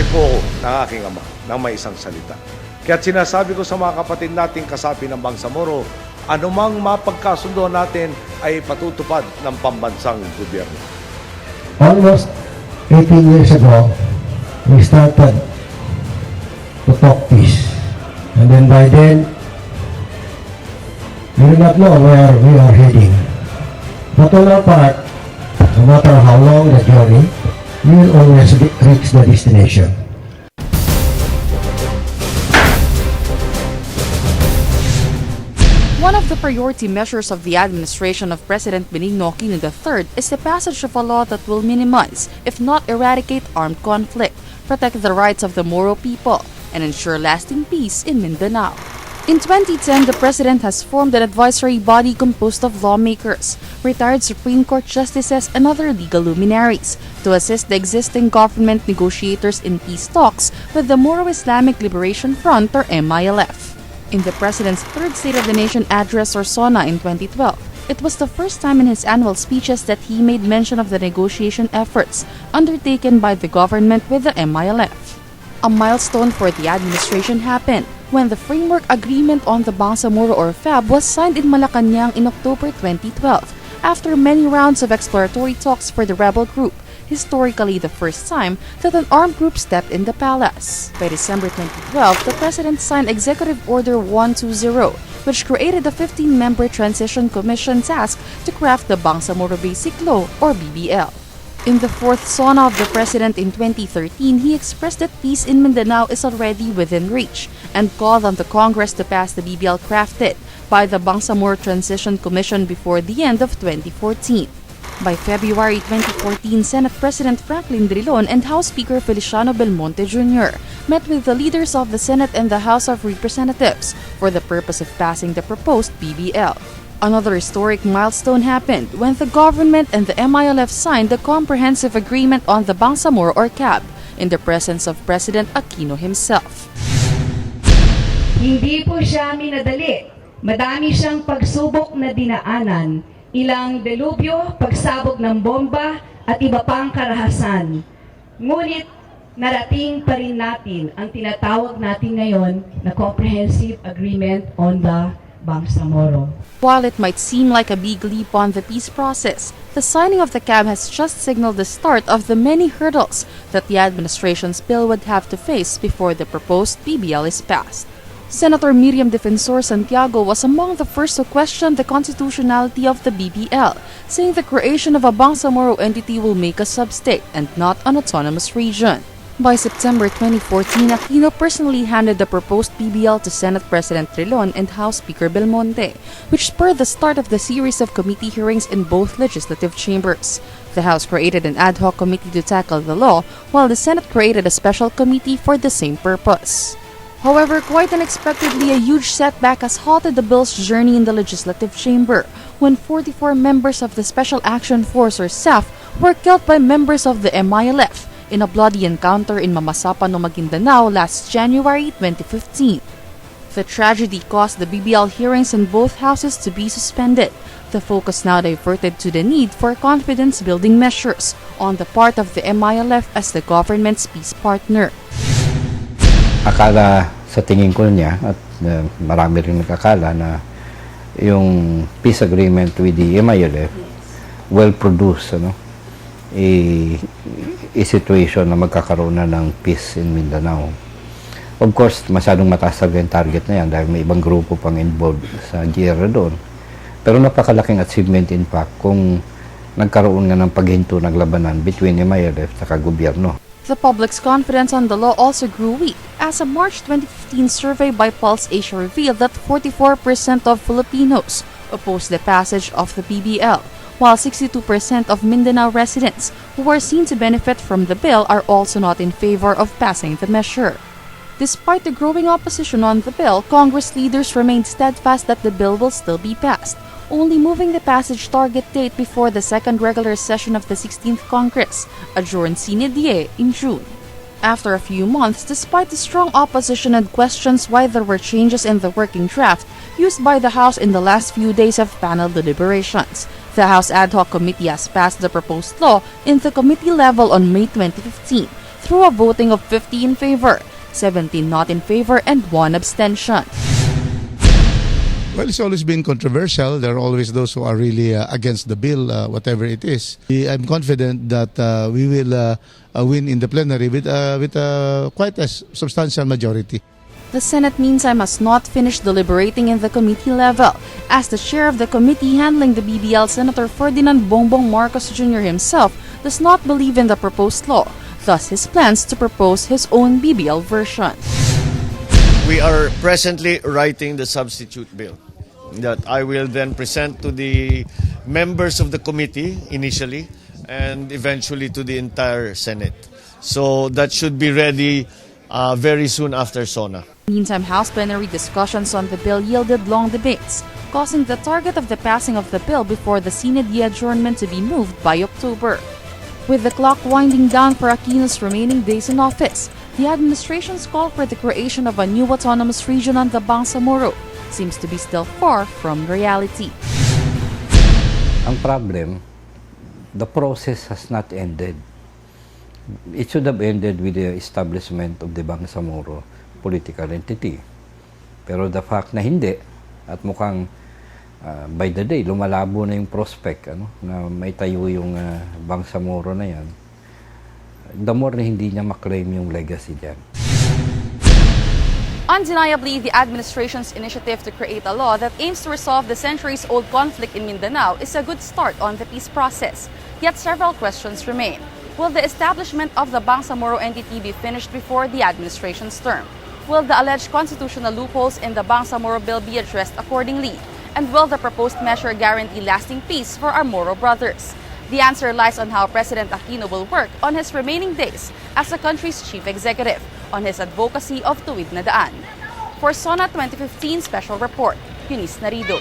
Akin po ng aking ama ng may isang salita. Kaya't sinasabi ko sa mga kapatid nating kasapi ng Bangsamoro, anumang mapagkasundo natin ay patutupad ng pambansang gobyerno. Almost 18 years ago, we started to talk peace. And then by then, we do not know where we are heading. But on our part, no matter how long the journey, we will always reach the destination. One of the priority measures of the administration of President Benigno Aquino III is the passage of a law that will minimize, if not eradicate, armed conflict, protect the rights of the Moro people, and ensure lasting peace in Mindanao. In 2010, the President has formed an advisory body composed of lawmakers, retired Supreme Court justices, and other legal luminaries to assist the existing government negotiators in peace talks with the Moro Islamic Liberation Front or MILF. In the President's third State of the Nation address or Sona in 2012, it was the first time in his annual speeches that he made mention of the negotiation efforts undertaken by the government with the MILF. A milestone for the administration happened when the Framework Agreement on the Bangsamoro or FAB was signed in Malacanang in October 2012 after many rounds of exploratory talks for the rebel group, historically the first time that an armed group stepped in the palace. By December 2012, the President signed Executive Order 120, which created a 15-member Transition Commission tasked to craft the Bangsamoro Basic Law or BBL. In the fourth Sona of the President in 2013, he expressed that peace in Mindanao is already within reach and called on the Congress to pass the BBL crafted by the Bangsamoro Transition Commission before the end of 2014. By February 2014, Senate President Franklin Drilon and House Speaker Feliciano Belmonte Jr. met with the leaders of the Senate and the House of Representatives for the purpose of passing the proposed BBL. Another historic milestone happened when the government and the MILF signed the Comprehensive Agreement on the Bangsamoro or CAB in the presence of President Aquino himself. Hindi po siya minadali. Madami siyang pagsubok na dinaanan, ilang delubyo, pagsabog ng bomba at iba pang karahasan. Ngunit narating pa rin natin ang tinatawag natin ngayon na Comprehensive Agreement on the Bangsamoro. While it might seem like a big leap on the peace process, the signing of the CAB has just signaled the start of the many hurdles that the administration's bill would have to face before the proposed BBL is passed. Senator Miriam Defensor Santiago was among the first to question the constitutionality of the BBL, saying the creation of a Bangsamoro entity will make a sub-state and not an autonomous region. By September 2014, Aquino personally handed the proposed BBL to Senate President Trilon and House Speaker Belmonte, which spurred the start of the series of committee hearings in both legislative chambers. The House created an ad hoc committee to tackle the law, while the Senate created a special committee for the same purpose. However, quite unexpectedly, a huge setback has halted the bill's journey in the legislative chamber when 44 members of the Special Action Force or SAF were killed by members of the MILF in a bloody encounter in Mamasapan, Maguindanao last January 2015. The tragedy caused the BBL hearings in both houses to be suspended. The focus now diverted to the need for confidence-building measures on the part of the MILF as the government's peace partner. Akala sa tingin ko niya at marami rin nagkakala na yung peace agreement with the MILF will produce a situation na magkakaroon na ng peace in Mindanao. Of course, masyadong mataas yung target na yan dahil may ibang grupo pang involved sa GR doon. Pero napakalaking achievement in fact kung nagkaroon nga ng paghinto ng labanan between MILF at gobyerno. The public's confidence on the law also grew weak as a March 2015 survey by Pulse Asia revealed that 44% of Filipinos opposed the passage of the BBL, while 62% of Mindanao residents who are seen to benefit from the bill are also not in favor of passing the measure. Despite the growing opposition on the bill, Congress leaders remained steadfast that the bill will still be passed, only moving the passage target date before the second regular session of the 16th Congress, adjourned sine die in June. After a few months, despite the strong opposition and questions why there were changes in the working draft used by the House in the last few days of panel deliberations, the House Ad Hoc Committee has passed the proposed law in the committee level on May 2015, through a voting of 50 in favor, 17 not in favor, and 1 abstention. Well, it's always been controversial. There are always those who are really against the bill, whatever it is. I'm confident that we will win in the plenary with quite a substantial majority. The Senate, meantime, has not finished deliberating in the committee level, as the chair of the committee handling the BBL, Senator Ferdinand Bongbong Marcos Jr. himself, does not believe in the proposed law, thus his plans to propose his own BBL version. We are presently writing the substitute bill that I will then present to the members of the committee initially and eventually to the entire Senate. So that should be ready very soon after Sona. Meantime, House plenary discussions on the bill yielded long debates, causing the target of the passing of the bill before the Senate adjournment to be moved by October. With the clock winding down for Aquino's remaining days in office, the administration's call for the creation of a new autonomous region on the Bangsamoro seems to be still far from reality. Ang problem, the process has not ended. It should have ended with the establishment of the Bangsamoro political entity. Pero the fact na hindi, at mukhang by the day, lumalabo na yung prospect na may tayo yung Bangsamoro na yan, the more na hindi niya maklaim yung legacy dyan. Undeniably, the administration's initiative to create a law that aims to resolve the centuries-old conflict in Mindanao is a good start on the peace process. Yet several questions remain. Will the establishment of the Bangsamoro entity be finished before the administration's term? Will the alleged constitutional loopholes in the Bangsamoro bill be addressed accordingly? And will the proposed measure guarantee lasting peace for our Moro brothers? The answer lies on how President Aquino will work on his remaining days as the country's chief executive on his advocacy of Tuwid na Daan. For Sona 2015 Special Report, Eunice Narido.